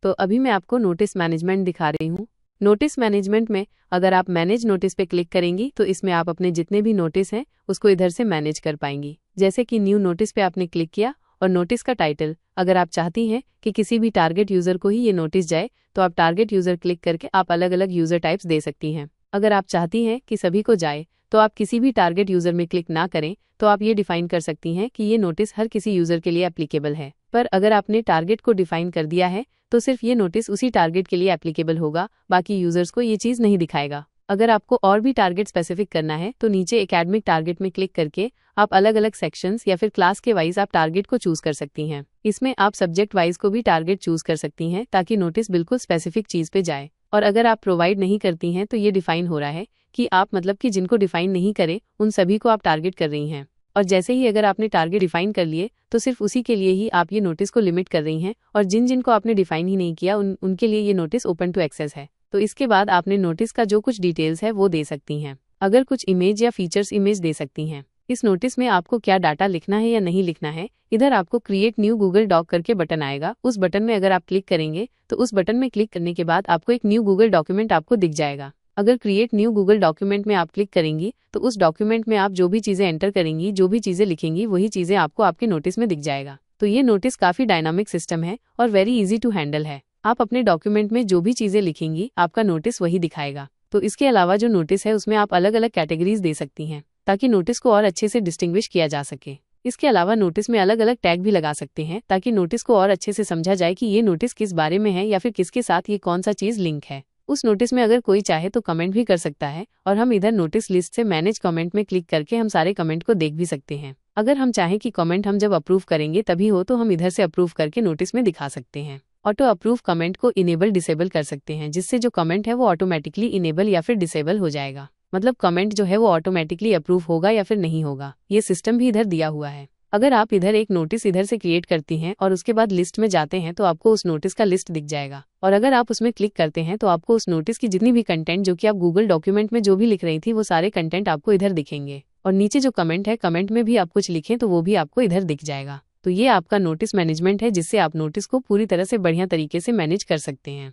तो अभी मैं आपको नोटिस मैनेजमेंट दिखा रही हूँ। नोटिस मैनेजमेंट में अगर आप मैनेज नोटिस पे क्लिक करेंगी तो इसमें आप अपने जितने भी नोटिस हैं उसको इधर से मैनेज कर पाएंगी। जैसे कि न्यू नोटिस पे आपने क्लिक किया और नोटिस का टाइटल, अगर आप चाहती हैं कि किसी भी टारगेट यूजर को ही ये नोटिस जाए तो आप टारगेट यूजर क्लिक करके आप अलग अलग यूजर टाइप्स दे सकती हैं। अगर आप चाहती हैं कि सभी को जाए तो आप किसी भी टारगेट यूजर में क्लिक ना करें तो आप ये डिफाइन कर सकती हैं कि ये नोटिस हर किसी यूजर के लिए एप्लीकेबल है। पर अगर आपने टारगेट को डिफाइन कर दिया है तो सिर्फ ये नोटिस उसी टारगेट के लिए एप्लीकेबल होगा, बाकी यूजर्स को ये चीज़ नहीं दिखाएगा। अगर आपको और भी टारगेट स्पेसिफिक करना है तो नीचे एकेडमिक टारगेट में क्लिक करके आप अलग अलग सेक्शंस या फिर क्लास के वाइज आप टारगेट को चूज कर सकती हैं। इसमें आप सब्जेक्ट वाइज को भी टारगेट चूज कर सकती हैं ताकि नोटिस बिल्कुल स्पेसिफिक चीज पे जाए। और अगर आप प्रोवाइड नहीं करती हैं तो ये डिफाइन हो रहा है कि आप मतलब कि जिनको डिफाइन नहीं करे उन सभी को आप टारगेट कर रही हैं। और जैसे ही अगर आपने टारगेट डिफाइन कर लिए तो सिर्फ उसी के लिए ही आप ये नोटिस को लिमिट कर रही हैं, और जिन को आपने डिफाइन ही नहीं किया उनके लिए ये नोटिस ओपन टू एक्सेस है। तो इसके बाद आपने नोटिस का जो कुछ डिटेल्स है वो दे सकती हैं। अगर कुछ इमेज या फीचर्स इमेज दे सकती हैं। इस नोटिस में आपको क्या डाटा लिखना है या नहीं लिखना है, इधर आपको क्रिएट न्यू गूगल डॉक करके बटन आएगा। उस बटन में अगर आप क्लिक करेंगे तो उस बटन में क्लिक करने के बाद आपको एक न्यू गूगल डॉक्यूमेंट आपको दिख जाएगा। अगर क्रिएट न्यू गूगल डॉक्यूमेंट में आप क्लिक करेंगी तो उस डॉक्यूमेंट में आप जो भी चीज़ें एंटर करेंगी, जो भी चीज़ें लिखेंगी, वही चीज़ें आपको आपके नोटिस में दिख जाएगा। तो ये नोटिस काफ़ी डायनामिक सिस्टम है और वेरी इजी टू हैंडल है। आप अपने डॉक्यूमेंट में जो भी चीज़ें लिखेंगी आपका नोटिस वही दिखाएगा। तो इसके अलावा जो नोटिस है उसमें आप अलग अलग कैटेगरीज दे सकती हैं ताकि नोटिस को और अच्छे से डिस्टिंग्विश किया जा सके। इसके अलावा नोटिस में अलग अलग टैग भी लगा सकते हैं ताकि नोटिस को और अच्छे से समझा जाए कि ये नोटिस किस बारे में है या फिर किसके साथ ये कौन सा चीज़ लिंक है। उस नोटिस में अगर कोई चाहे तो कमेंट भी कर सकता है, और हम इधर नोटिस लिस्ट से मैनेज कमेंट में क्लिक करके हम सारे कमेंट को देख भी सकते हैं। अगर हम चाहें कि कमेंट हम जब अप्रूव करेंगे तभी हो तो हम इधर से अप्रूव करके नोटिस में दिखा सकते हैं। ऑटो अप्रूव कमेंट को इनेबल डिसेबल कर सकते हैं, जिससे जो कमेंट है वो ऑटोमेटिकली इनेबल या फिर डिसेबल हो जाएगा। मतलब कमेंट जो है वो ऑटोमेटिकली अप्रूव होगा या फिर नहीं होगा, ये सिस्टम भी इधर दिया हुआ है। अगर आप इधर एक नोटिस इधर से क्रिएट करती हैं और उसके बाद लिस्ट में जाते हैं तो आपको उस नोटिस का लिस्ट दिख जाएगा, और अगर आप उसमें क्लिक करते हैं तो आपको उस नोटिस की जितनी भी कंटेंट जो कि आप गूगल डॉक्यूमेंट में जो भी लिख रही थी वो सारे कंटेंट आपको इधर दिखेंगे। और नीचे जो कमेंट है, कमेंट में भी आप कुछ लिखें तो वो भी आपको इधर दिख जाएगा। तो ये आपका नोटिस मैनेजमेंट है जिससे आप नोटिस को पूरी तरह से बढ़िया तरीके से मैनेज कर सकते हैं।